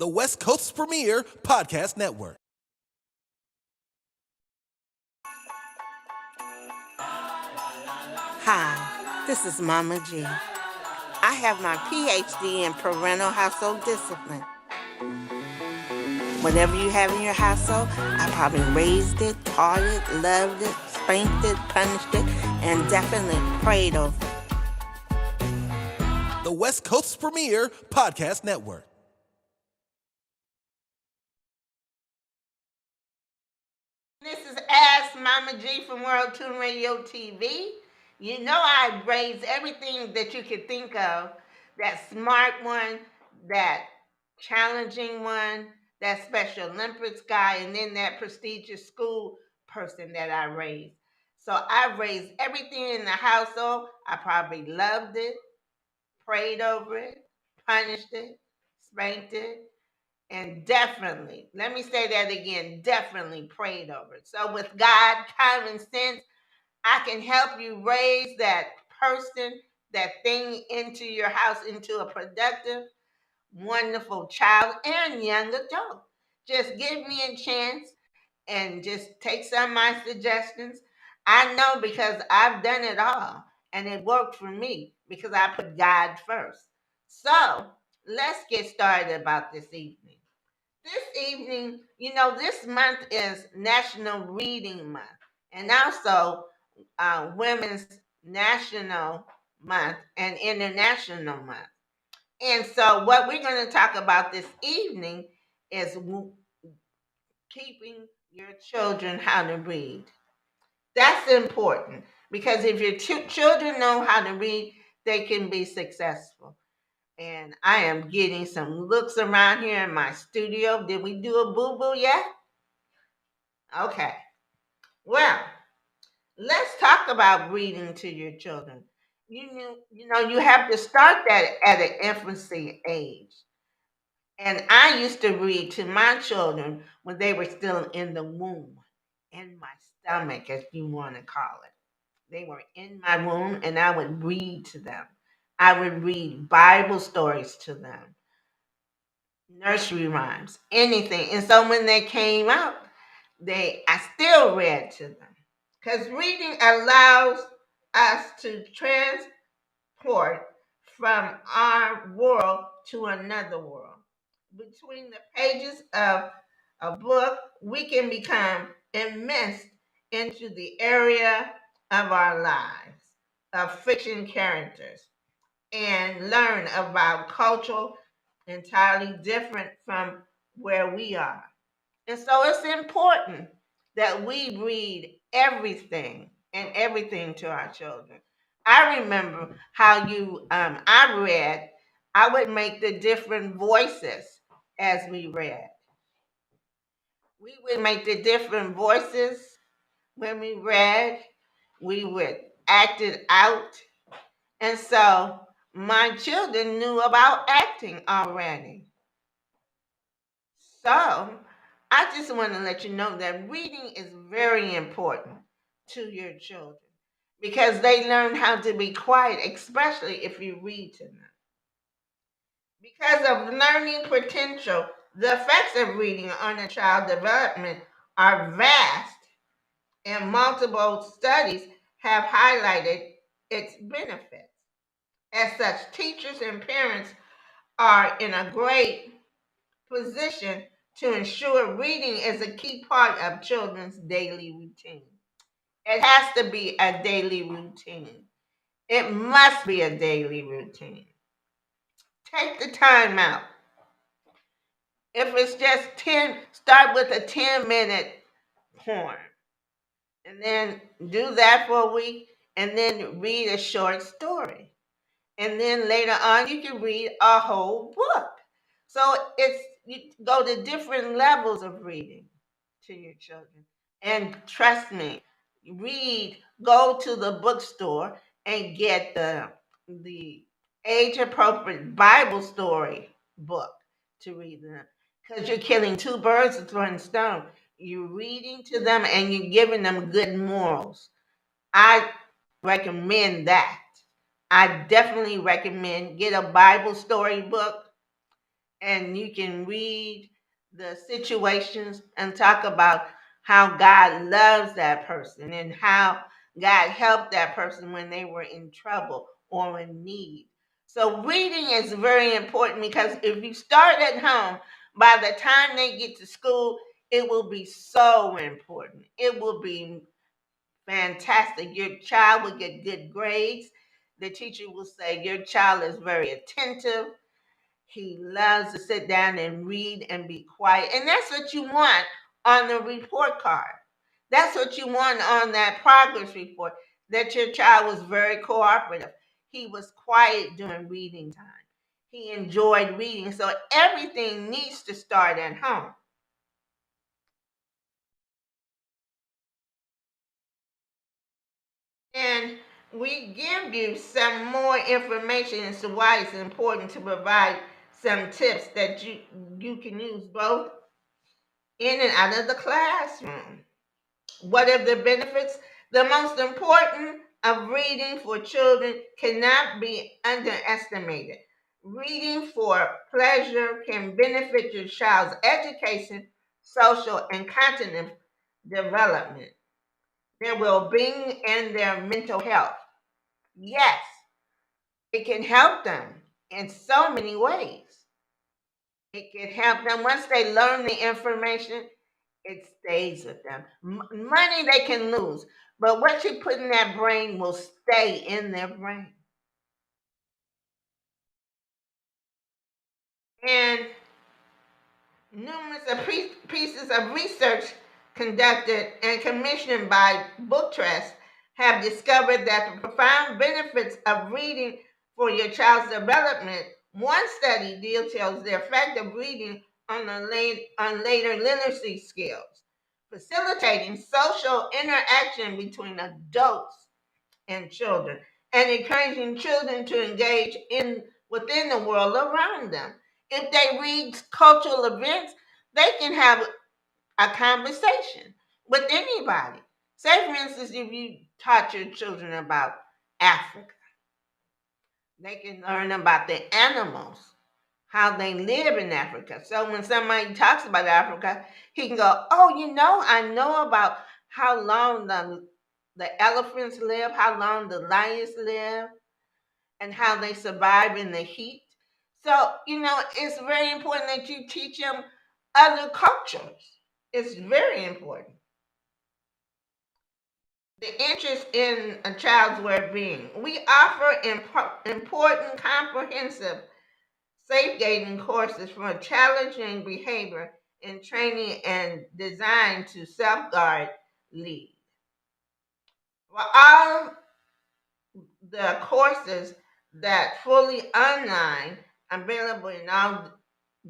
the West Coast's premier podcast network. Hi, this is Mama G. I have my PhD in parental household discipline. Whatever you have in your household, I probably raised it, taught it, loved it, spanked it, punished it, and definitely prayed over it. The West Coast's premier podcast network. This is Ask Mama G from World Tune Radio TV. You know I raised everything that you could think of. That smart one, that challenging one, that Special Olympics guy, and then that prestigious school person that I raised. So I raised everything in the household. I probably loved it, prayed over it, punished it, spanked it, and definitely, let me say that again, definitely prayed over it. So with God, common sense, I can help you raise that person, that thing into your house into a productive, wonderful child and young adult. Just give me a chance and just take some of my suggestions. I know because I've done it all and it worked for me because I put God first. So let's get started about this evening. This evening, this month is National Reading Month and also Women's National Month and International Month. And so, what we're going to talk about this evening is teaching your children how to read. That's important because if your children know how to read, they can be successful. And I am getting some looks around here in my studio. Did we do a boo-boo yet? Okay. Well, let's talk about reading to your children. You have to start that at an infancy age. And I used to read to my children when they were still in the womb, in my stomach, as you want to call it. They were in my womb, and I would read to them. I would read Bible stories to them, nursery rhymes, anything. And so when they came out, I still read to them. Because reading allows us to transport from our world to another world. Between the pages of a book, we can become immersed into the area of our lives, of fiction characters, and learn about culture entirely different from where we are. And so it's important that we read everything to our children. I remember how I would make the different voices as we read. We would make the different voices when we read. We would act it out. And so my children knew about acting already. So I just want to let you know that reading is very important to your children because they learn how to be quiet, especially if you read to them. Because of learning potential, the effects of reading on a child's development are vast, and multiple studies have highlighted its benefits. As such, teachers and parents are in a great position to ensure reading is a key part of children's daily routine. It has to be a daily routine. It must be a daily routine. Take the time out. If it's just 10, start with a 10-minute poem. And then do that for a week and then read a short story. And then later on you can read a whole book. So you go to different levels of reading to your children. And trust me, go to the bookstore and get the age appropriate Bible story book to read them. Because you're killing two birds with one stone. You're reading to them and you're giving them good morals. I recommend that. I definitely recommend get a Bible story book and you can read the situations and talk about how God loves that person and how God helped that person when they were in trouble or in need. So, reading is very important because if you start at home, by the time they get to school, it will be so important. It will be fantastic. Your child will get good grades. The teacher will say, your child is very attentive. He loves to sit down and read and be quiet. And that's what you want on the report card. That's what you want on that progress report, that your child was very cooperative. He was quiet during reading time. He enjoyed reading. So everything needs to start at home. And we give you some more information as to why it's important to provide some tips that you can use both in and out of the classroom. What are the benefits? The most important of reading for children cannot be underestimated. Reading for pleasure can benefit your child's education, social, and cognitive development, their well being, and their mental health. Yes, it can help them in so many ways. It can help them once they learn the information, it stays with them. Money they can lose, but what you put in that brain will stay in their brain. And numerous pieces of research conducted and commissioned by Book Trust have discovered that the profound benefits of reading for your child's development. One study details the effect of reading on later literacy skills, facilitating social interaction between adults and children, and encouraging children to engage in within the world around them. If they read cultural events, they can have a conversation with anybody. Say, for instance, if you taught your children about Africa, they can learn about the animals, how they live in Africa. So when somebody talks about Africa, he can go, "Oh, I know about how long the elephants live, how long the lions live, and how they survive in the heat." So, it's very important that you teach them other cultures. It's very important. The interest in a child's well-being. We offer important, comprehensive safeguarding courses for challenging behavior in training and designed to safeguard lead. For all the courses that fully online, available in all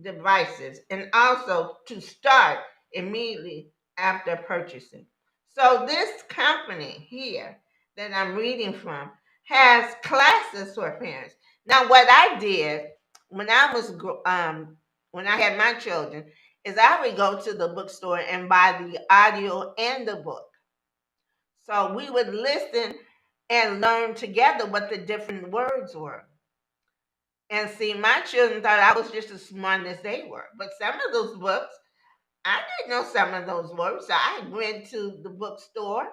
devices, and also to start immediately after purchasing. So this company here that I'm reading from has classes for parents. Now, what I did when I was when I had my children is I would go to the bookstore and buy the audio and the book. So we would listen and learn together what the different words were. And see, my children thought I was just as smart as they were. But some of those books, I didn't know some of those words. So I went to the bookstore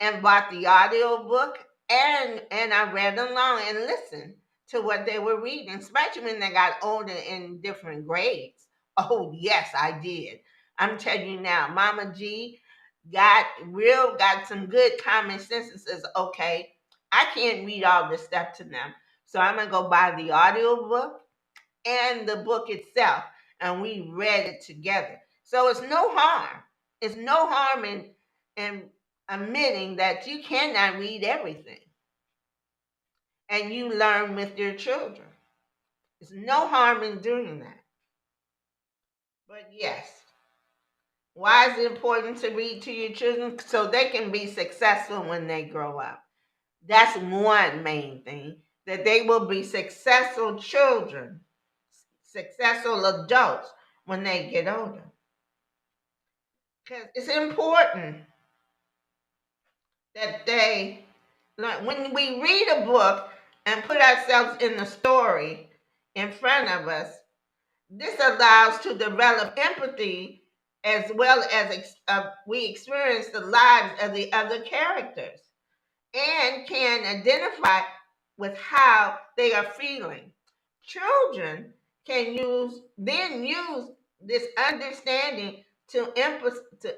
and bought the audio book, and I read along and listened to what they were reading, especially when they got older in different grades. Oh, yes, I did. I'm telling you now, Mama G got some good common sense and says, okay, I can't read all this stuff to them. So I'm gonna go buy the audio book and the book itself, and we read it together. So it's no harm. It's no harm in admitting that you cannot read everything, and you learn with your children. There's no harm in doing that. But yes, why is it important to read to your children? So they can be successful when they grow up. That's one main thing, that they will be successful children, successful adults when they get older. Because it's important that they, like, when we read a book and put ourselves in the story in front of us, This allows to develop empathy as well as we experience the lives of the other characters and can identify with how they are feeling. Children can use this understanding to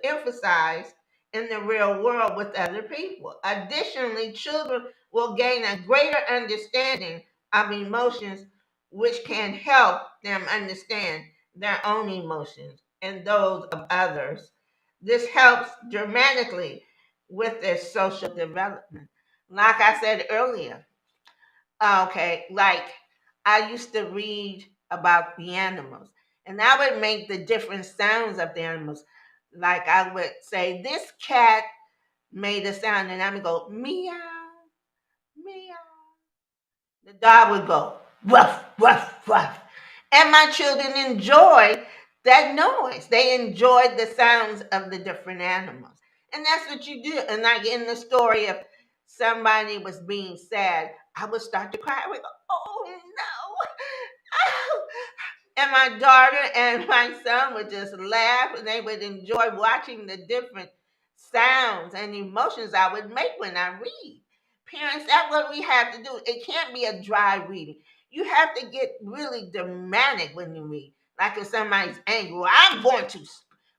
emphasize in the real world with other people. Additionally, children will gain a greater understanding of emotions, which can help them understand their own emotions and those of others. This helps dramatically with their social development. Like I said earlier, okay, like I used to read about the animals, and I would make the different sounds of the animals. Like I would say, this cat made a sound, and I would go meow, meow. The dog would go ruff, ruff, ruff. And my children enjoyed that noise. They enjoyed the sounds of the different animals. And that's what you do. And like in the story of somebody was being sad, I would start to cry. I would go, oh no. Oh. And my daughter and my son would just laugh and they would enjoy watching the different sounds and emotions I would make when I read. Parents, that's what we have to do. It can't be a dry reading. You have to get really dramatic when you read. Like if somebody's angry, well,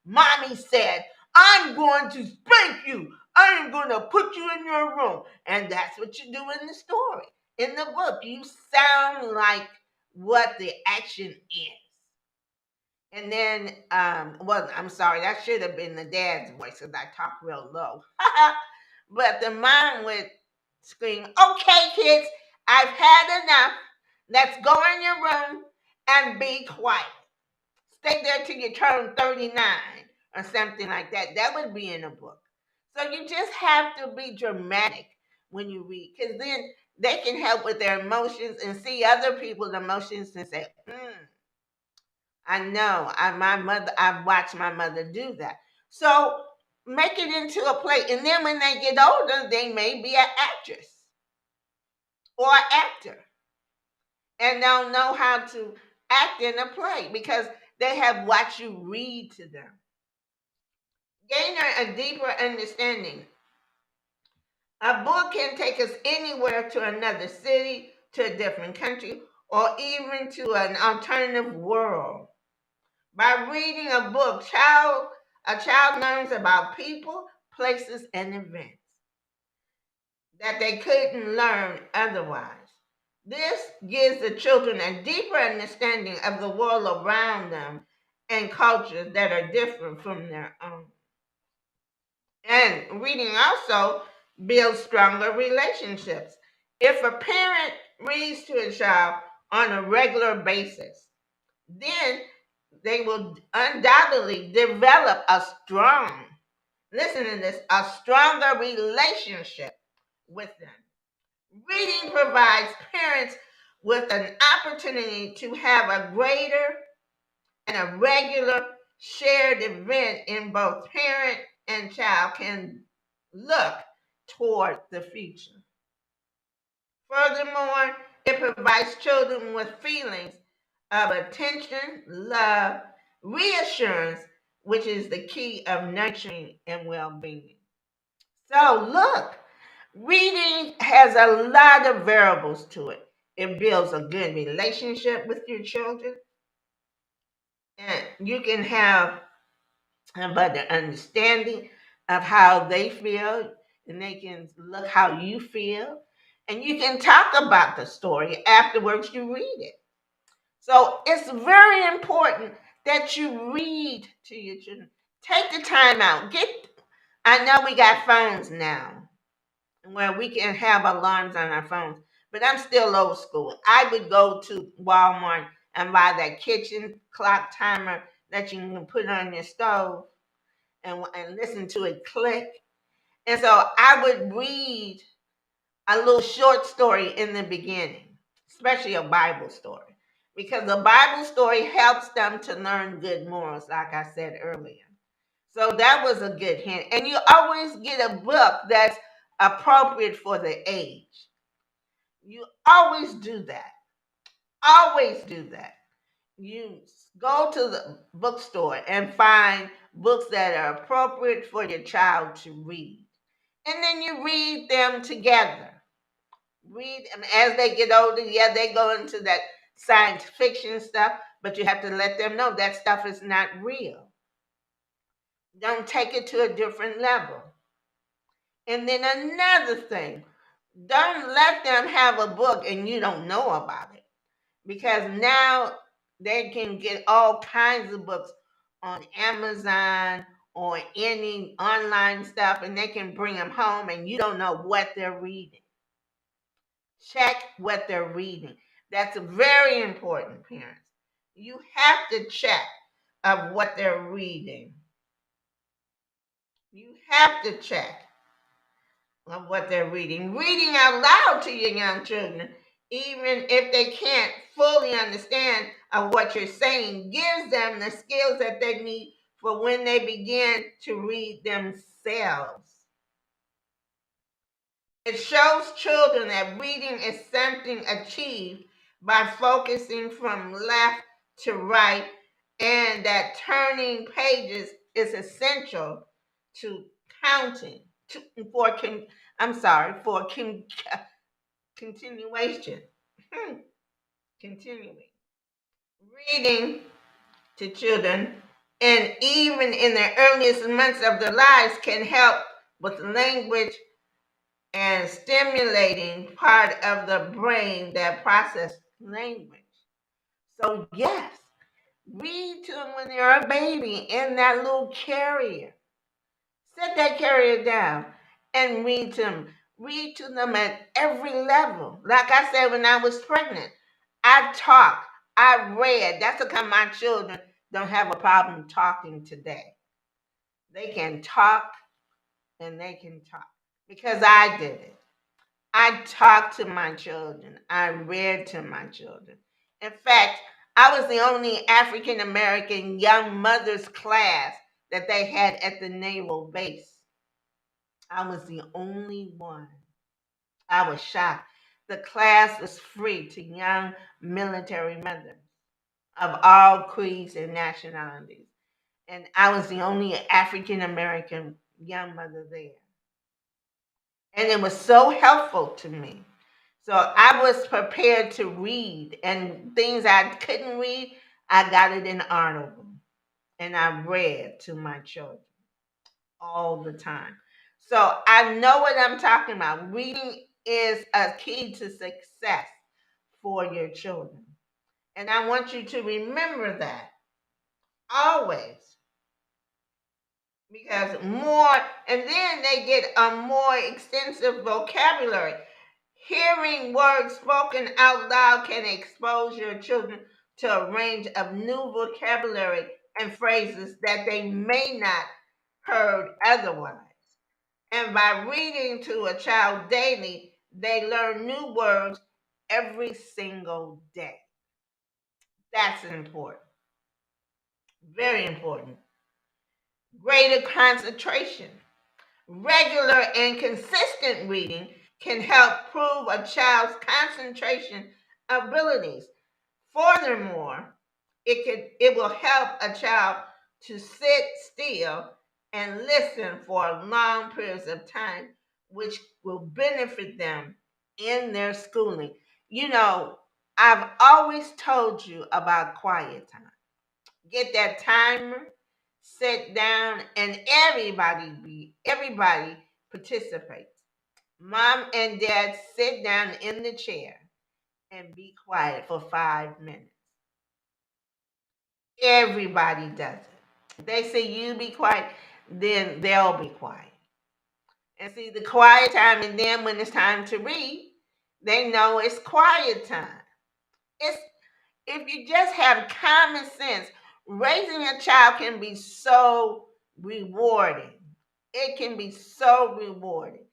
mommy said, I'm going to spank you. I am going to put you in your room. And that's what you do in the story. In the book, you sound like what the action is. And then, well, I'm sorry, that should have been the dad's voice because I talk real low. But the mom would scream, okay, kids, I've had enough. Let's go in your room and be quiet. Stay there till you turn 39 or something like that. That would be in a book. So you just have to be dramatic when you read because then they can help with their emotions and see other people's emotions and say, I know. I've watched my mother do that. So make it into a play. And then when they get older, they may be an actress or an actor. And they'll know how to act in a play because they have watched you read to them. Gain a deeper understanding. A book can take us anywhere to another city, to a different country, or even to an alternative world. By reading a book, a child learns about people, places, and events that they couldn't learn otherwise. This gives the children a deeper understanding of the world around them and cultures that are different from their own. And reading also builds stronger relationships. If a parent reads to a child on a regular basis, then they will undoubtedly develop listen to this, a stronger relationship with them. Reading provides parents with an opportunity to have a greater and a regular shared event in both parent and child can look toward the future. Furthermore, it provides children with feelings of attention, love, reassurance, which is the key of nurturing and well being. So, look, reading has a lot of variables to it. It builds a good relationship with your children, and you can have a better understanding of how they feel, and they can look how you feel, and you can talk about the story afterwards you read it. So it's very important that you read to your children. Take the time out. I know we got phones now where we can have alarms on our phones, but I'm still old school. I would go to Walmart and buy that kitchen clock timer that you can put on your stove and listen to it click. And so I would read a little short story in the beginning, especially a Bible story, because the Bible story helps them to learn good morals, like I said earlier. So that was a good hint. And you always get a book that's appropriate for the age. You always do that. Always do that. You go to the bookstore and find books that are appropriate for your child to read. And then you read them together. Read them as they get older. Yeah, they go into that science fiction stuff, but you have to let them know that stuff is not real. Don't take it to a different level. And then another thing, don't let them have a book and you don't know about it. Because now they can get all kinds of books on Amazon or any online stuff, and they can bring them home and you don't know what they're reading. Check what they're reading. That's very important, parents. You have to check of what they're reading. You have to check of what they're reading. Reading out loud to your young children, even if they can't fully understand of what you're saying, gives them the skills that they need for when they begin to read themselves. It shows children that reading is something achieved by focusing from left to right, and that turning pages is essential to counting to, for con, I'm sorry for continuation. Continuing reading to children, and even in the earliest months of their lives, can help with language and stimulating part of the brain that processes language. So yes, read to them when they're a baby in that little carrier. Set that carrier down and read to them. Read to them at every level. Like I said, when I was pregnant, I talked, I read. That's how my children don't have a problem talking today. They can talk and they can talk because I did it. I talked to my children. I read to my children. In fact, I was the only African American young mothers class that they had at the naval base. I was the only one. I was shocked. The class was free to young military mothers of all creeds and nationalities. And I was the only African American young mother there. And it was so helpful to me. So I was prepared to read, and things I couldn't read, I got it in Audible. And I read to my children all the time. So I know what I'm talking about. Reading is a key to success for your children. And I want you to remember that always. Because more, and then they get a more extensive vocabulary. Hearing words spoken out loud can expose your children to a range of new vocabulary and phrases that they may not heard otherwise. And by reading to a child daily, they learn new words every single day. That's important. Very important. Greater concentration. Regular and consistent reading can help prove a child's concentration abilities. Furthermore, it will help a child to sit still and listen for long periods of time, which will benefit them in their schooling. You know, I've always told you about quiet time. Get that timer, sit down, and everybody participates. Mom and dad sit down in the chair and be quiet for 5 minutes. Everybody does it. They say you be quiet, then they'll be quiet. And see the quiet time, and then when it's time to read, they know it's quiet time. It's if you just have common sense, raising a child can be so rewarding. It can be so rewarding.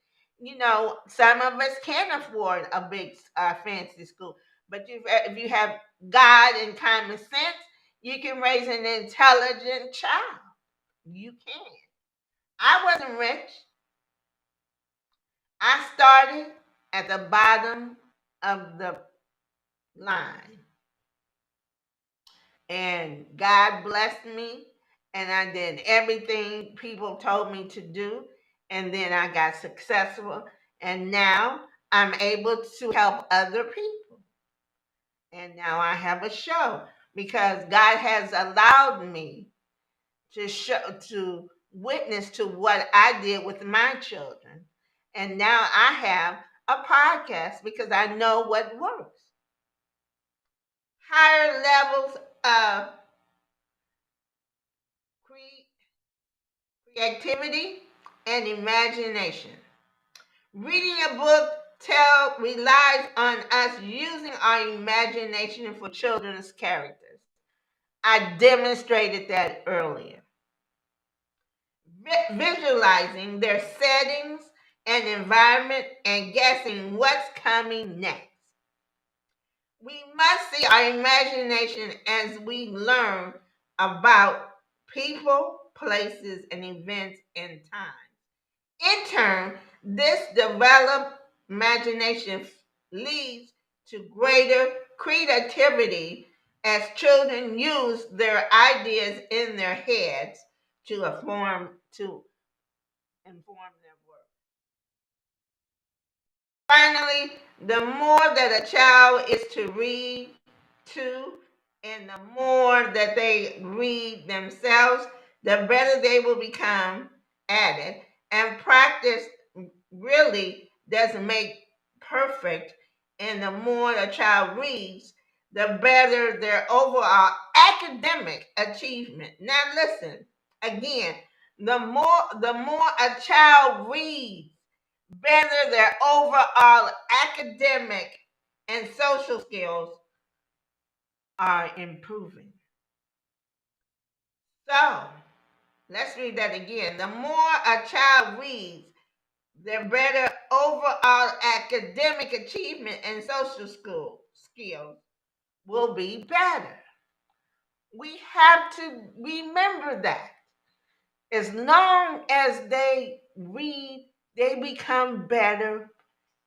You know, some of us can't afford a big fancy school, but if you have God and common sense, you can raise an intelligent child. You can. I wasn't rich. I started at the bottom of the line. And God blessed me, and I did everything people told me to do, and then I got successful, and now I'm able to help other people. And now I have a show because God has allowed me to witness to what I did with my children. And now I have a podcast because I know what works. Higher levels of creativity and imagination. Reading a book relies on us using our imagination for children's characters. I demonstrated that earlier. Visualizing their settings and environment and guessing what's coming next. We must see our imagination as we learn about people, places, and events and times. In turn, this developed imagination leads to greater creativity as children use their ideas in their heads to inform their work. Finally, the more that a child is to read to, and the more that they read themselves, the better they will become at it. And practice really doesn't make perfect. And the more a child reads, the better their overall academic achievement. Now listen, again, the more a child reads, better their overall academic and social skills are improving. So, let's read that again. The more a child reads, the better overall academic achievement and social skills will be better. We have to remember that. As long as they read, they become better,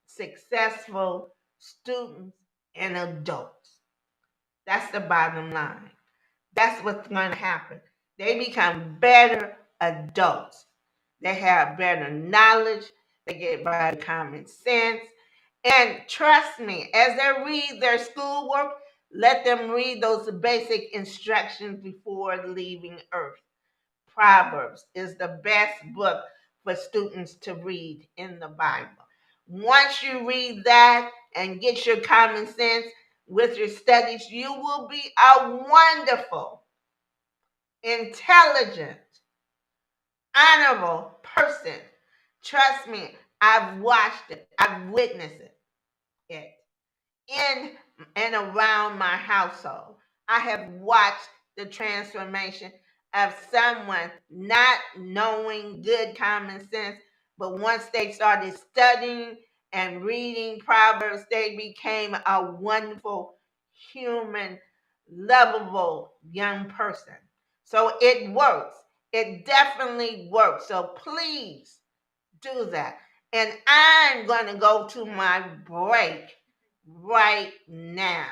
successful students and adults. That's the bottom line. That's what's going to happen. They become better adults. They have better knowledge. They get better common sense. And trust me, as they read their schoolwork, let them read those basic instructions before leaving Earth. Proverbs is the best book for students to read in the Bible. Once you read that and get your common sense with your studies, you will be a wonderful, intelligent, honorable person. Trust me, I've watched it, I've witnessed it in and around my household. I have watched the transformation of someone not knowing good common sense, but once they started studying and reading Proverbs, they became a wonderful, human, lovable young person. So it works. It definitely works. So please do that. And I'm going to go to my break right now.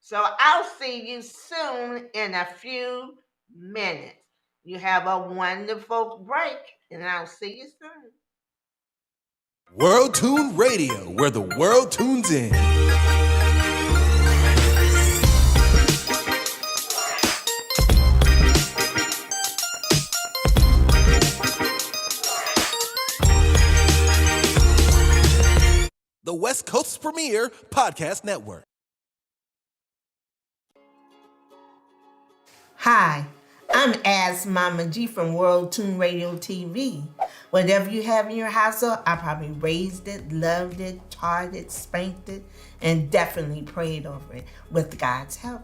So I'll see you soon in a few minutes. You have a wonderful break, and I'll see you soon. World Tune Radio, where the world tunes in. The West Coast's premier podcast network. Hi, I'm As Mama G from World Tune Radio TV. Whatever you have in your household, I probably raised it, loved it, taught it, spanked it, and definitely prayed over it with God's help.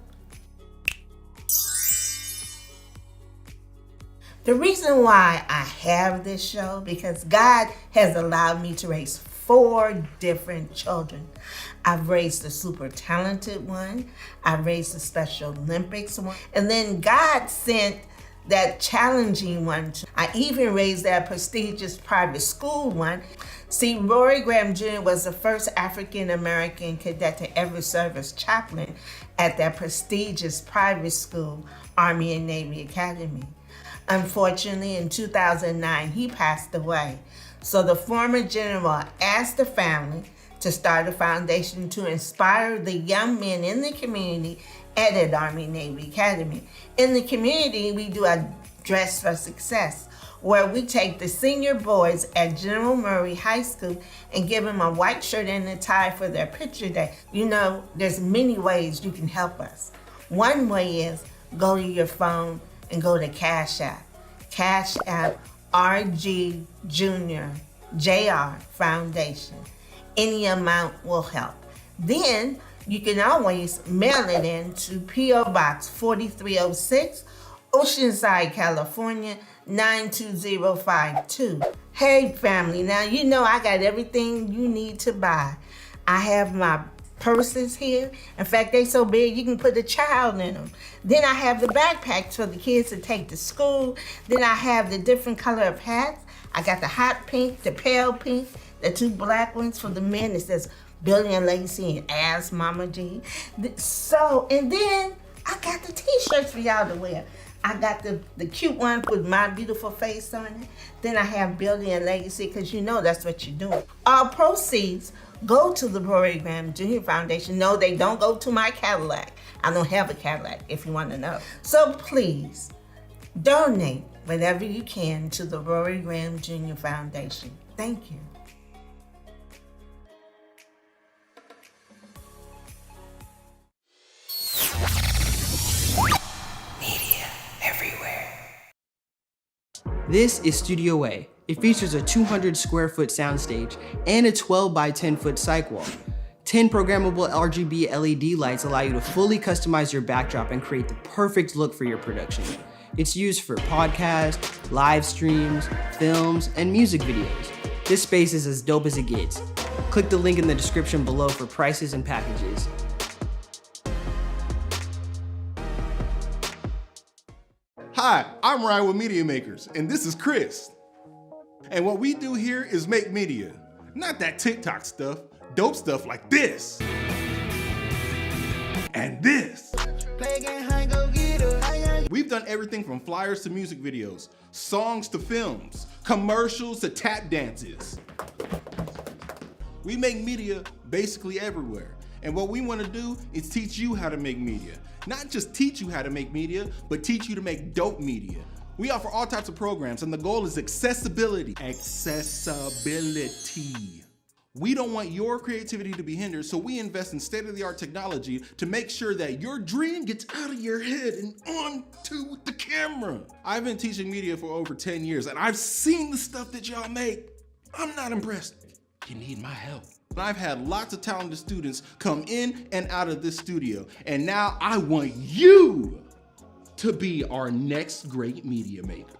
The reason why I have this show, because God has allowed me to raise 4 different children. I've raised the super talented one, I've raised the Special Olympics one, and then God sent that challenging one. I even raised that prestigious private school one. See, Rory Graham Jr. was the first African-American cadet to ever serve as chaplain at that prestigious private school, Army and Navy Academy. Unfortunately, in 2009, he passed away. So the former general asked the family to start a foundation to inspire the young men in the community at an Army Navy Academy. In the community, we do a Dress for Success, where we take the senior boys at General Murray High School and give them a white shirt and a tie for their picture day. You know, there's many ways you can help us. One way is go to your phone and go to Cash App. Cash App RG Junior JR Foundation. Any amount will help. Then you can always mail it in to P.O. Box 4306, Oceanside, California, 92052. Hey family, now you know I got everything you need to buy. I have my purses here. In fact, they so big you can put a child in them. Then I have the backpacks for the kids to take to school. Then I have the different color of hats. I got the hot pink, the pale pink, the two black ones for the men. It says Billy and Lacey and Ask Mama G. So, and then I got the t-shirts for y'all to wear. I got the cute one with my beautiful face on it. Then I have Billy and Legacy, because you know that's what you're doing. All proceeds go to the Rory Graham Jr. Foundation. No, they don't go to my Cadillac. I don't have a Cadillac, if you want to know. So please, donate whatever you can to the Rory Graham Jr. Foundation. Thank you. This is Studio A. It features a 200 square foot soundstage and a 12 by 10 foot cyc wall. 10 programmable RGB LED lights allow you to fully customize your backdrop and create the perfect look for your production. It's used for podcasts, live streams, films, and music videos. This space is as dope as it gets. Click the link in the description below for prices and packages. Hi, I'm Ryan with Media Makers, and this is Chris. And what we do here is make media. Not that TikTok stuff, dope stuff like this. And this. We've done everything from flyers to music videos, songs to films, commercials to tap dances. We make media basically everywhere. And what we want to do is teach you how to make media. Not just teach you how to make media, but teach you to make dope media. We offer all types of programs, and the goal is accessibility. Accessibility. We don't want your creativity to be hindered, so we invest in state-of-the-art technology to make sure that your dream gets out of your head and onto the camera. I've been teaching media for over 10 years, and I've seen the stuff that y'all make. I'm not impressed. You need my help. I've had lots of talented students come in and out of this studio, and now I want you to be our next great media maker.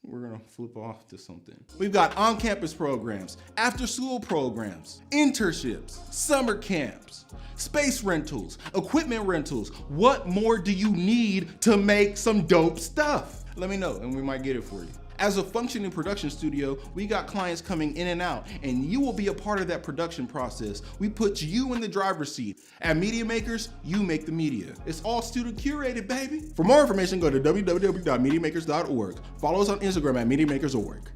We're gonna flip off to something. We've got on-campus programs, after-school programs, internships, summer camps, space rentals, equipment rentals. What more do you need to make some dope stuff? Let me know and we might get it for you. As a functioning production studio, we got clients coming in and out, and you will be a part of that production process. We put you in the driver's seat. At Media Makers, you make the media. It's all student curated, baby. For more information, go to www.mediamakers.org. Follow us on Instagram at MediaMakers.org.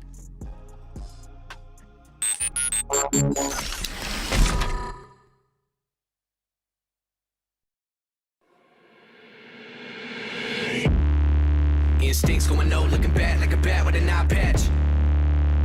Instincts going low, looking bad like a bat with an eye patch.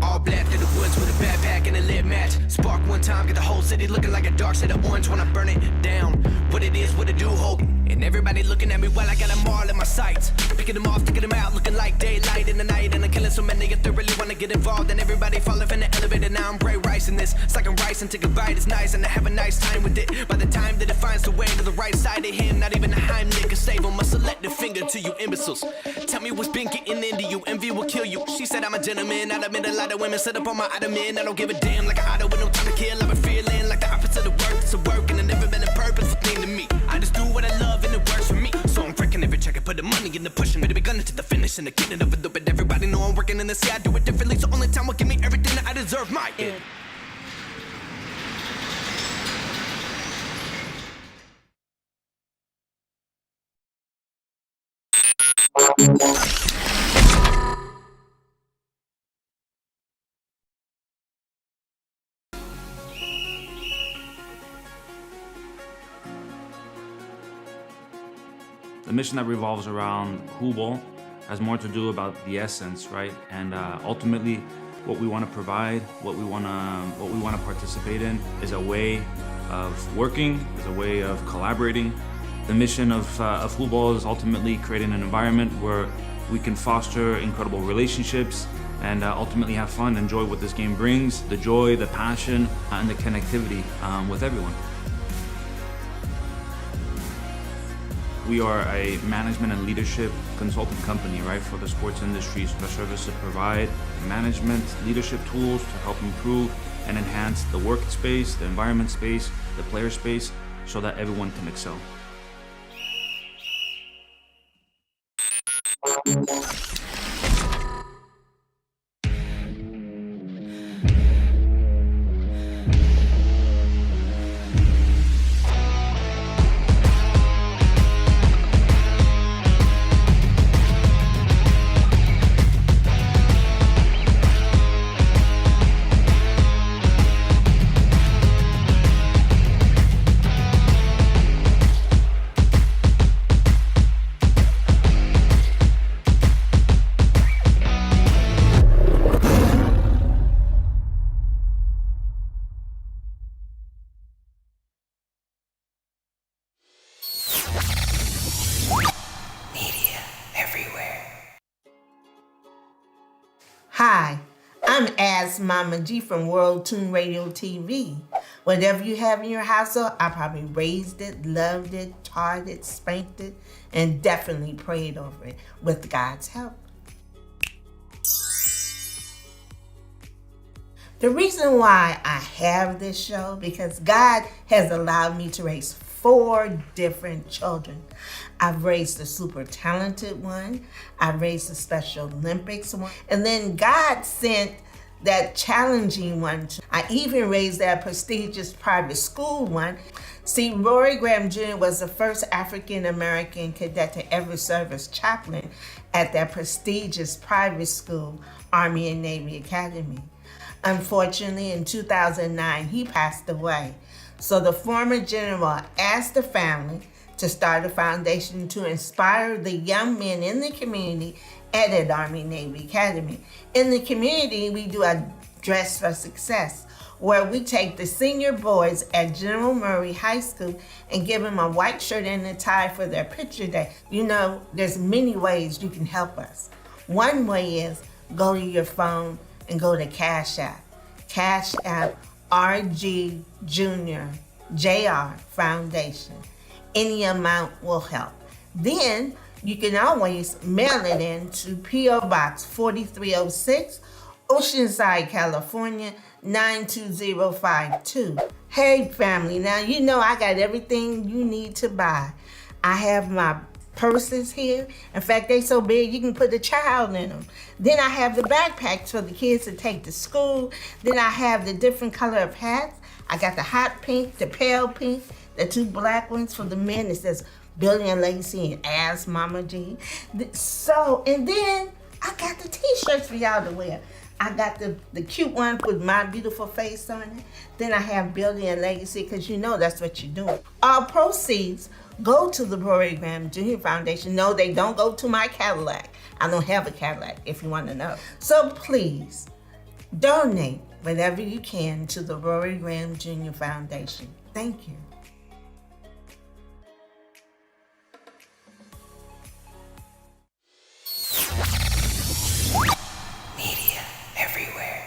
All black through the woods with a backpack and a lit match. Spark one time, get the whole city looking like a dark shade of orange when I burn it down. What it is, what it do, hope. And everybody looking at me while I got them all in my sights. Picking them off, taking them out, looking like daylight in the night. And I'm killing so many if they really wanna get involved. And everybody falling from the elevator, now I'm Bray Rice in this. It's like I'm rice and take a bite, it's nice and I have a nice time with it. By the time that it finds the way to the right side of him, not even a Heimlich can save him. A selective finger to you imbeciles. Tell me what's been getting into you, envy will kill you. She said I'm a gentleman, I admit a lot of women set up on my ottoman. I don't give a damn like an auto with no time to kill. I've been feeling like the opposite of work, it's a work and it never been a purpose thing to me. I just do what I love and it works for me. So I'm freaking every check, I put the money in the pushing. Better be gunning to the finish and the getting of it, but everybody know I'm working sparking in the sea. I do it differently, so only time will give me everything that I deserve. My end. The mission that revolves around Hoopball has more to do about the essence, right? And ultimately, what we want to provide, what we want to participate in, is a way of working, is a way of collaborating. The mission of Hoopball is ultimately creating an environment where we can foster incredible relationships and ultimately have fun, enjoy what this game brings, the joy, the passion, and the connectivity with everyone. We are a management and leadership consulting company, right, for the sports industry. So the services provide management, leadership tools to help improve and enhance the workspace, the environment space, the player space, so that everyone can excel. Hi, I'm As Mama G from World Tune Radio TV. Whatever you have in your household, I probably raised it, loved it, taught it, spanked it, and definitely prayed over it with God's help. The reason why I have this show, because God has allowed me to raise 4 different children. I've raised the super talented one, I've raised the Special Olympics one, and then God sent that challenging one. I even raised that prestigious private school one. See, Rory Graham Jr. was the first African-American cadet to ever serve as chaplain at that prestigious private school, Army and Navy Academy. Unfortunately, in 2009, he passed away. So the former general asked the family to start a foundation to inspire the young men in the community at an Army Navy Academy. In the community, we do a Dress for Success, where we take the senior boys at General Murray High School and give them a white shirt and a tie for their picture day. You know, there's many ways you can help us. One way is go to your phone and go to Cash App. Cash App RG Junior JR Foundation. Any amount will help. Then you can always mail it in to P.O. Box 4306, Oceanside, California, 92052. Hey family, now you know I got everything you need to buy. I have my purses here. In fact, they so big you can put a child in them. Then I have the backpacks for the kids to take to school. Then I have the different color of hats. I got the hot pink, the pale pink, the 2 black ones for the men. It says Billy and Lacey and As Mama G. So, and then I got the t-shirts for y'all to wear. I got the cute one with my beautiful face on it. Then I have Billy and Legacy, because you know that's what you're doing. All proceeds go to the Rory Graham Jr. Foundation. No, they don't go to my Cadillac. I don't have a Cadillac, if you want to know. So please, donate whatever you can to the Rory Graham Jr. Foundation. Thank you. Media everywhere.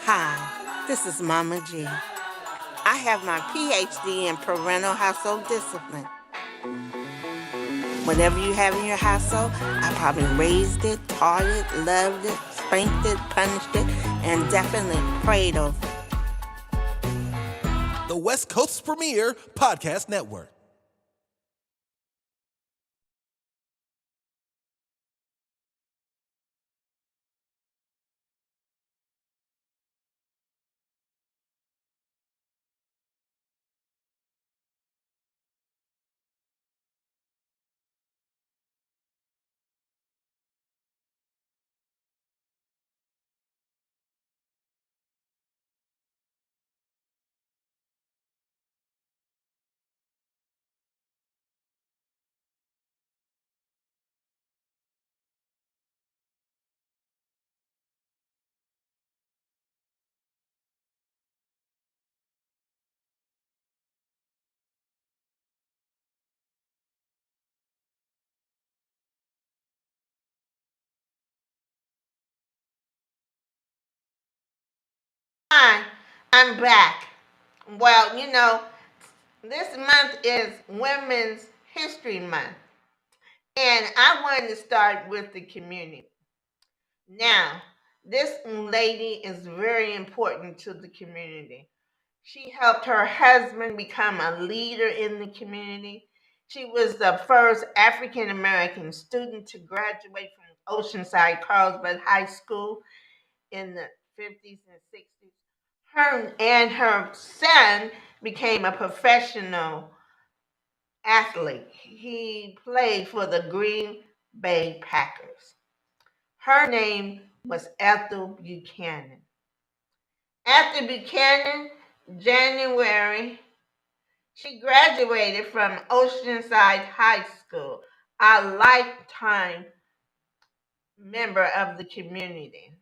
Hi, this is Mama G. I have my PhD in parental household discipline. Whatever you have in your household, I probably raised it, taught it, loved it, spanked it, punished it, and definitely prayed over it. The West Coast's premier podcast network. Hi, I'm back. Well, this month is Women's History Month, and I wanted to start with the community. Now, this lady is very important to the community. She helped her husband become a leader in the community. She was the first African American student to graduate from Oceanside Carlsbad High School in the 50s and 60s. Her and her son became a professional athlete. He played for the Green Bay Packers. Her name was Ethel Buchanan. After Buchanan, January, she graduated from Oceanside High School, a lifetime member of the community.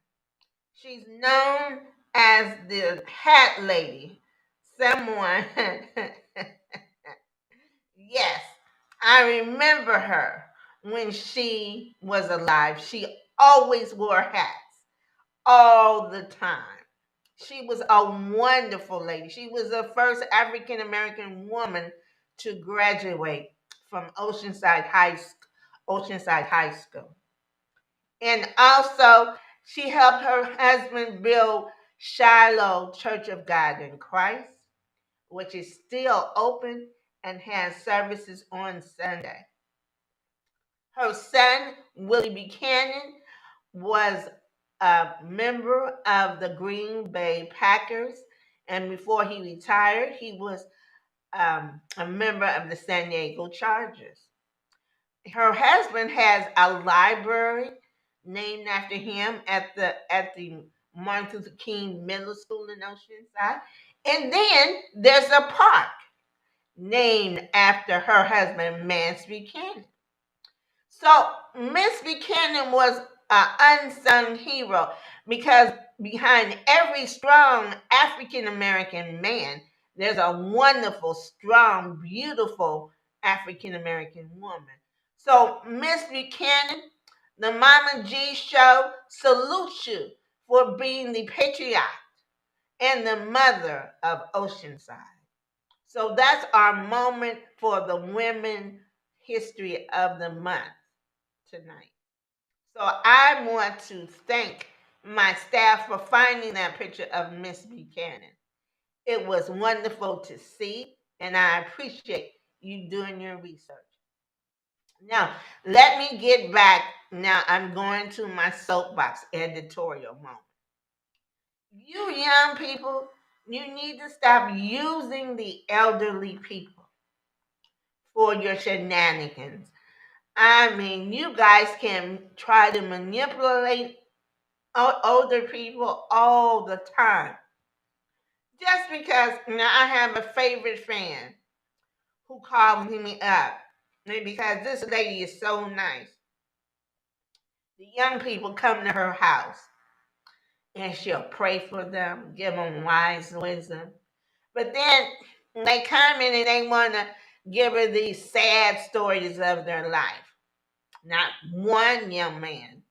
She's known as the Hat Lady. Someone, yes, I remember her when she was alive. She always wore hats all the time. She was a wonderful lady. She was the first African American woman to graduate from Oceanside High School. And also, she helped her husband build Shiloh Church of God in Christ, which is still open and has services on Sunday. Her son, Willie Buchanan, was a member of the Green Bay Packers, and before he retired, he was a member of the San Diego Chargers. Her husband has a library named after him at the Martin Luther King Middle School in Oceanside, and then there's a park named after her husband, Mance Buchanan. So Miss Buchanan was an unsung hero because behind every strong African American man, there's a wonderful, strong, beautiful African American woman. So Miss Buchanan, the Mama G Show salutes you for being the patriot and the mother of Oceanside. So that's our moment for the women history of the month tonight. So I want to thank my staff for finding that picture of Miss Buchanan. It was wonderful to see, and I appreciate you doing your research. Now, let me get back. Now, I'm going to my soapbox editorial moment. You young people, you need to stop using the elderly people for your shenanigans. I mean, you guys can try to manipulate older people all the time. Just because now I have a favorite fan who called me up, and because this lady is so nice. The young people come to her house and she'll pray for them, give them wise wisdom. But then they come in and they want to give her these sad stories of their life. Not one young man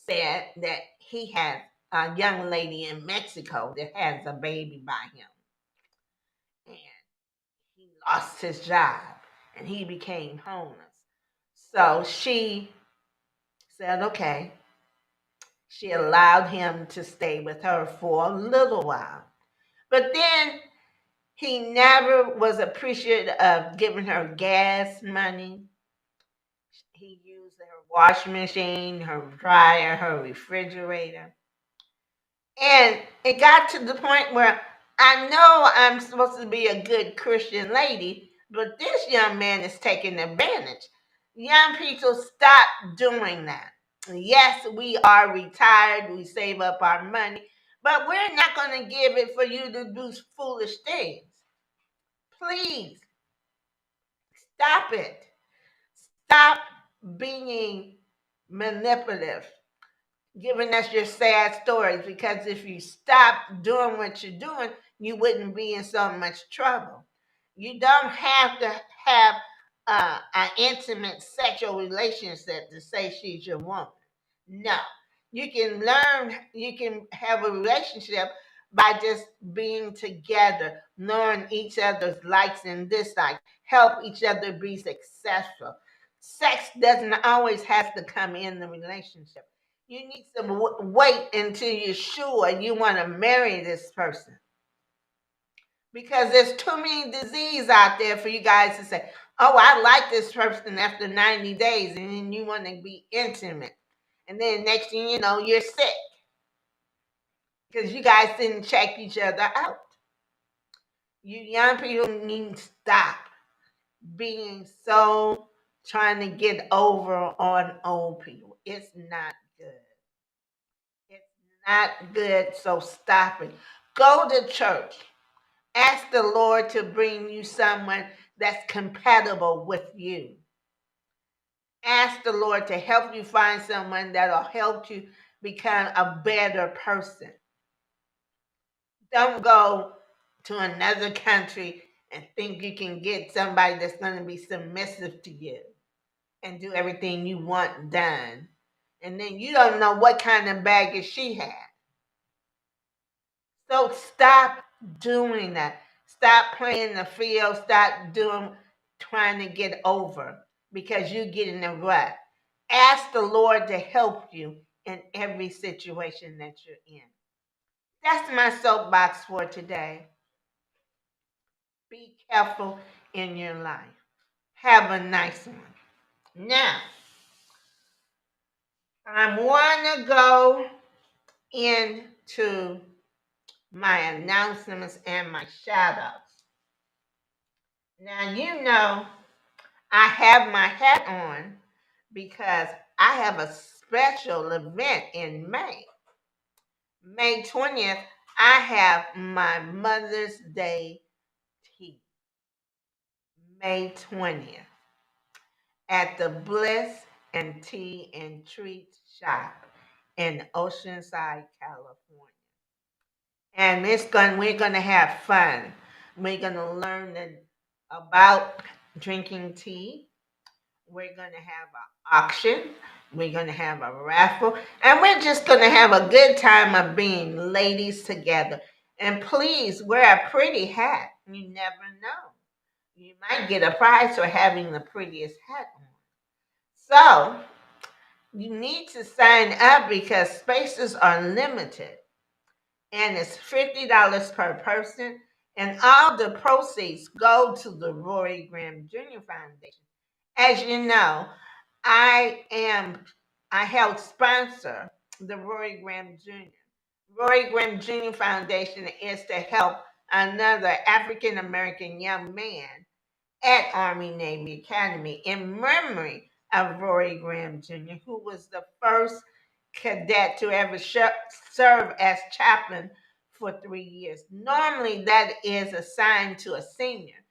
said that he had a young lady in Mexico that has a baby by him. And he lost his job and he became homeless. So she said, okay, she allowed him to stay with her for a little while. But then he never was appreciative of giving her gas money. He used her washing machine, her dryer, her refrigerator. And it got to the point where I know I'm supposed to be a good Christian lady, but this young man is taking advantage. Young people, stop doing that. Yes, we are retired, we save up our money, but we're not going to give it for you to do foolish things. Please stop it. Stop being manipulative, giving us your sad stories, because if you stop doing what you're doing, you wouldn't be in so much trouble. You don't have to have an intimate sexual relationship to say she's your woman. No. You can learn, you can have a relationship, by just being together, knowing each other's likes and dislikes, help each other be successful. Sex doesn't always have to come in the relationship. You need to wait until you're sure you want to marry this person. Because there's too many diseases out there for you guys to say, oh, I like this person after 90 days, and then you want to be intimate. And then next thing you know, you're sick because you guys didn't check each other out. You young people need to stop being so trying to get over on old people. It's not good. It's not good, so stop it. Go to church. Ask the Lord to bring you someone that's compatible with you. Ask the Lord to help you find someone that'll help you become a better person. Don't go to another country and think you can get somebody that's going to be submissive to you and do everything you want done. And then you don't know what kind of baggage she had. So stop doing that. Stop playing the field. Stop trying to get over because you get in a rut. Ask the Lord to help you in every situation that you're in. That's my soapbox for today. Be careful in your life. Have a nice one. Now, I want to go into my announcements and my shout outs. Now, you know, I have my hat on because I have a special event in May. May 20th, I have my Mother's Day tea. May 20th at the Bliss and Tea and Treat Shop in Oceanside, California. And we're gonna have fun. We're gonna learn about drinking tea. We're gonna have an auction. We're gonna have a raffle, and we're just gonna have a good time of being ladies together. And please wear a pretty hat. You never know. You might get a prize for having the prettiest hat on. So you need to sign up because spaces are limited. And it's $50 per person. And all the proceeds go to the Rory Graham Jr. Foundation. As you know, I help sponsor the Rory Graham Jr. Rory Graham Jr. Foundation is to help another African American young man at Army Navy Academy in memory of Rory Graham Jr., who was the first cadet to ever serve as chaplain for 3 years. Normally, that is assigned to a senior,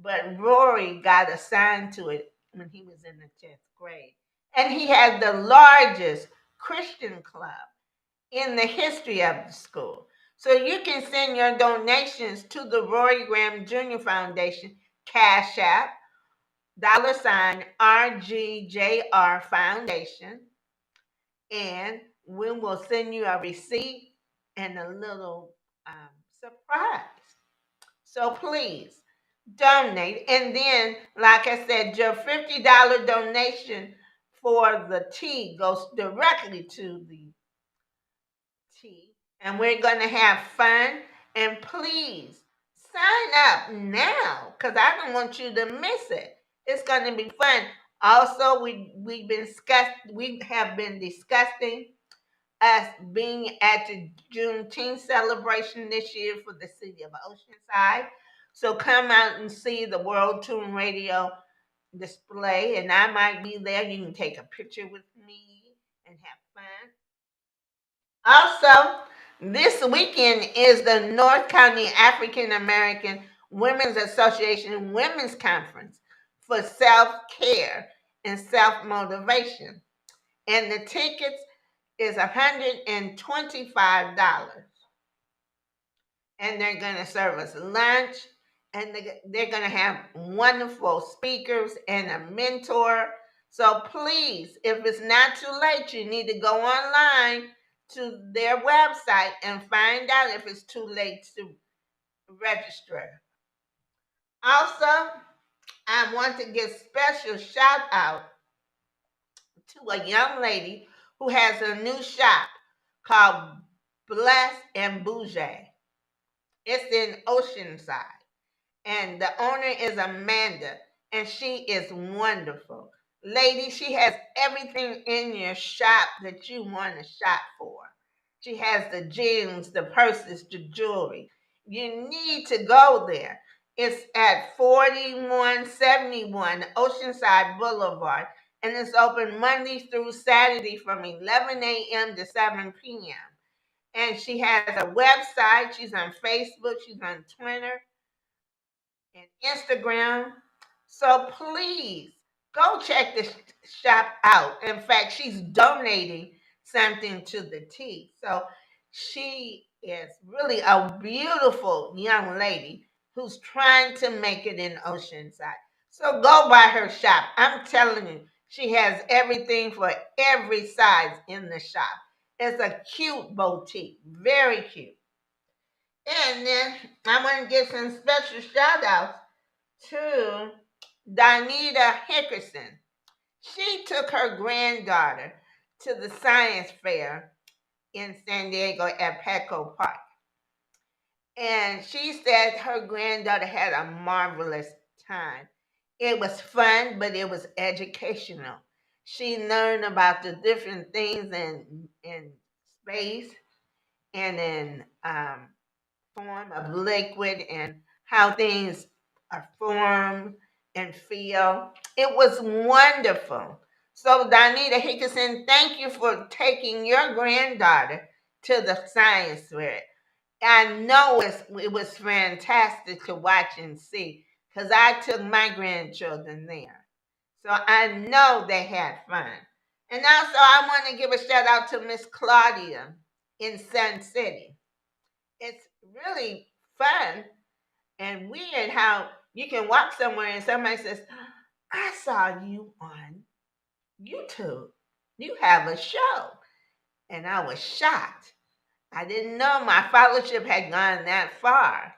but Rory got assigned to it when he was in the 10th grade. And he had the largest Christian club in the history of the school. So you can send your donations to the Rory Graham Jr. Foundation, Cash App, $RGJR Foundation, and we will send you a receipt and a little surprise. So please donate. And then, like I said, your $50 donation for the tea goes directly to the tea. And we're going to have fun. And please sign up now because I don't want you to miss it. It's going to be fun. Also, we have been discussing us being at the Juneteenth celebration this year for the city of Oceanside. So come out and see the World Tune Radio display, and I might be there. You can take a picture with me and have fun. Also, this weekend is the North County African American Women's Association Women's Conference for self-care and self-motivation. And the tickets is $125. And they're going to serve us lunch, and they're going to have wonderful speakers and a mentor. So please, if it's not too late, you need to go online to their website and find out if it's too late to register. Also, I want to give special shout out to a young lady who has a new shop called Bless and Bougie. It's in Oceanside. And the owner is Amanda, and she is wonderful. Lady, she has everything in your shop that you want to shop for. She has the jeans, the purses, the jewelry. You need to go there. It's at 4171 Oceanside Boulevard, and it's open Monday through Saturday from 11 a.m. to 7 p.m. And she has a website. She's on Facebook. She's on Twitter and Instagram. So please go check the shop out. In fact, she's donating something to the tea. So she is really a beautiful young lady who's trying to make it in Oceanside. So go by her shop. I'm telling you, she has everything for every size in the shop. It's a cute boutique, very cute. And then I want to give some special shout outs to Donita Hickerson. She took her granddaughter to the science fair in San Diego at Petco Park. And she said her granddaughter had a marvelous time. It was fun, but it was educational. She learned about the different things in space and in form of liquid and how things are formed and feel. It was wonderful. So, Donita Hickerson, thank you for taking your granddaughter to the science fair. I know it was fantastic to watch and see because I took my grandchildren there. So I know they had fun. And also, I want to give a shout out to Miss Claudia in Sun City. It's really fun and weird how you can walk somewhere and somebody says, I saw you on YouTube. You have a show. And I was shocked. I didn't know my fellowship had gone that far.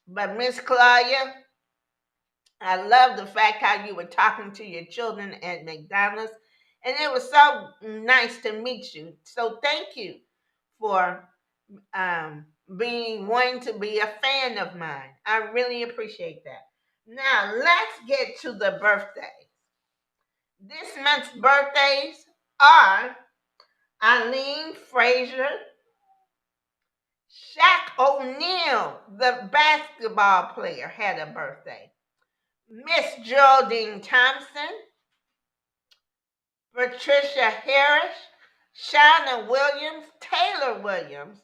But Miss Claudia, I love the fact how you were talking to your children at McDonald's. And it was so nice to meet you. So thank you for wanting to be a fan of mine. I really appreciate that. Now let's get to the birthdays. This month's birthdays are Eileen Frazier, Shaq O'Neal, the basketball player, had a birthday. Miss Geraldine Thompson, Patricia Harris, Shauna Williams, Taylor Williams,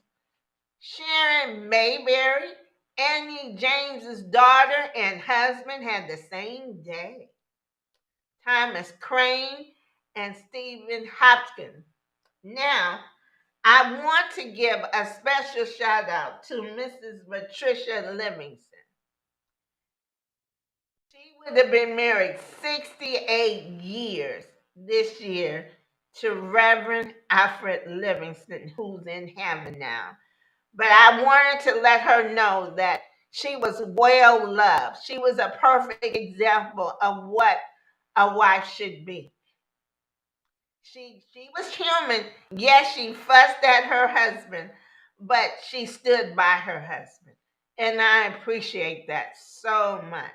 Sharon Mayberry, Annie James's daughter and husband had the same day. Thomas Crane and Stephen Hopkins. Now, I want to give a special shout out to Mrs. Patricia Livingston. She would have been married 68 years this year to Reverend Alfred Livingston, who's in heaven now. But I wanted to let her know that she was well loved. She was a perfect example of what a wife should be. She was human. Yes, she fussed at her husband, but she stood by her husband. And I appreciate that so much.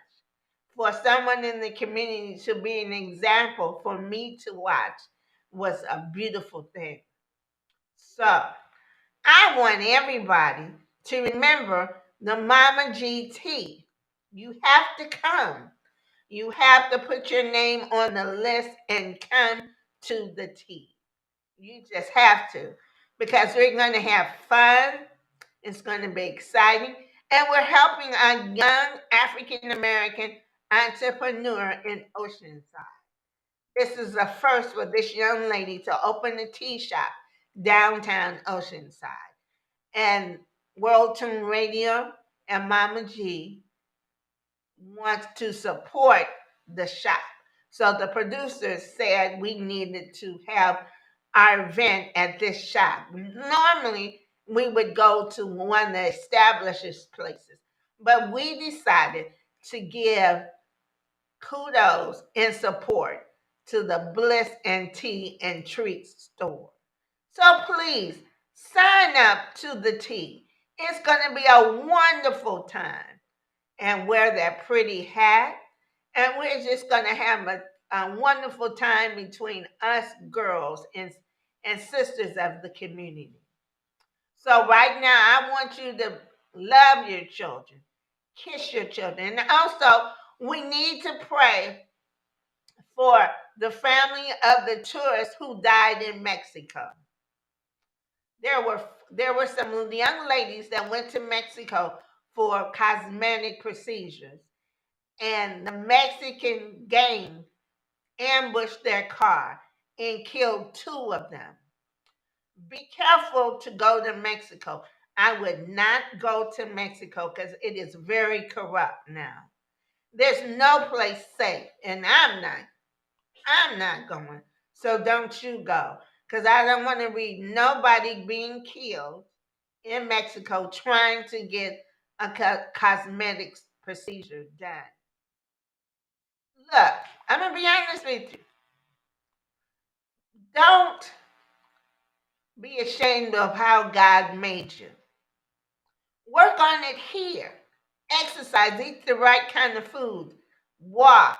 For someone in the community to be an example for me to watch was a beautiful thing. So, I want everybody to remember the Mama GT. You have to come. You have to put your name on the list and come to the tea. You just have to because we're going to have fun. It's going to be exciting. And we're helping a young African American entrepreneur in Oceanside. This is the first for this young lady to open a tea shop downtown Oceanside. And World Tune Radio and Mama G wants to support the shop. So the producers said we needed to have our event at this shop. Normally, we would go to one of the established places, but we decided to give kudos and support to the Bliss and Tea and Treats store. So please sign up to the tea. It's going to be a wonderful time. And wear that pretty hat. And we're just going to have a wonderful time between us girls and sisters of the community. So right now, I want you to love your children, kiss your children. And also, we need to pray for the family of the tourist who died in Mexico. There were some young ladies that went to Mexico for cosmetic procedures, and the Mexican gang ambushed their car and killed two of them. Be careful to go to Mexico. I would not go to Mexico because it is very corrupt now. There's no place safe, and I'm not going. So don't you go. Because I don't want to read nobody being killed in Mexico trying to get a cosmetics procedure done. Look, I'm going to be honest with you. Don't be ashamed of how God made you. Work on it here. Exercise, eat the right kind of food, walk,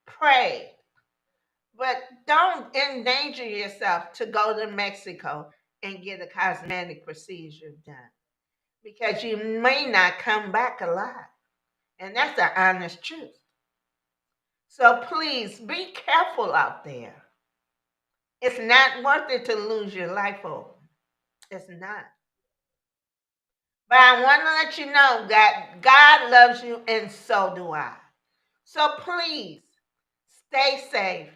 pray. But don't endanger yourself to go to Mexico and get a cosmetic procedure done because you may not come back alive. And that's the honest truth. So please be careful out there. It's not worth it to lose your life over. It's not. But I want to let you know that God loves you and so do I. So please stay safe.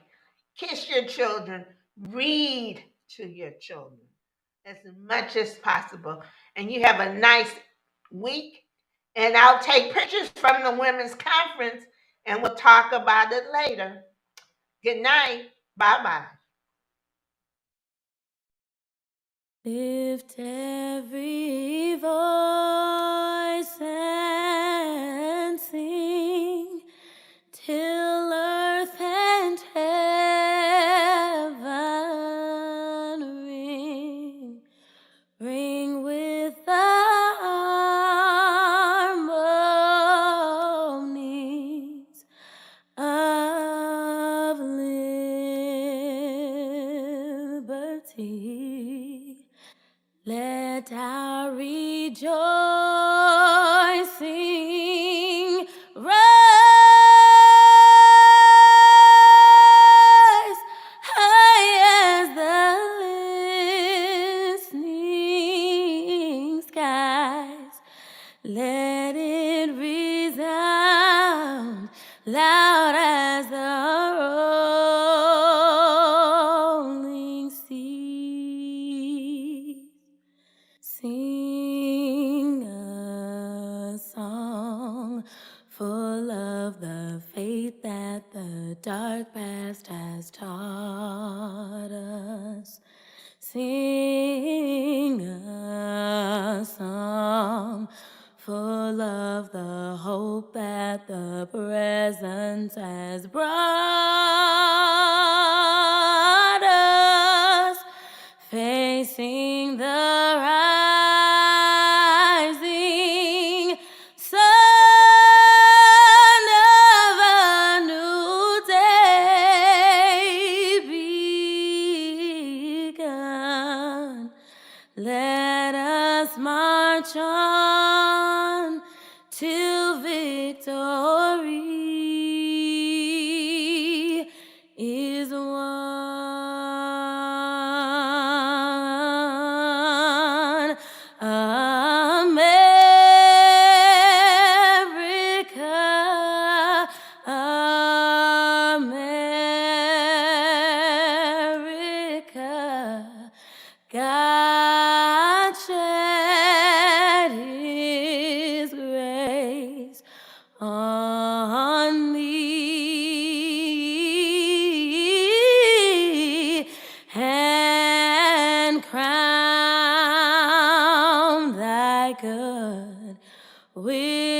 Kiss your children. Read to your children as much as possible. And you have a nice week. And I'll take pictures from the women's conference and we'll talk about it later. Good night. Bye-bye. Lift every voice and sing till earth and heaven ring with the harmonies of liberty. Let our rejoicing rise high as the listening skies. Let it resound loud as the rolling sea. Sing a song full of the faith that the dark past has taught us. Sing a song full of the hope that the present has brought us. Facing the rising sun of a new day begun. Let us march on till victory is won. America, America, God shed His grace on with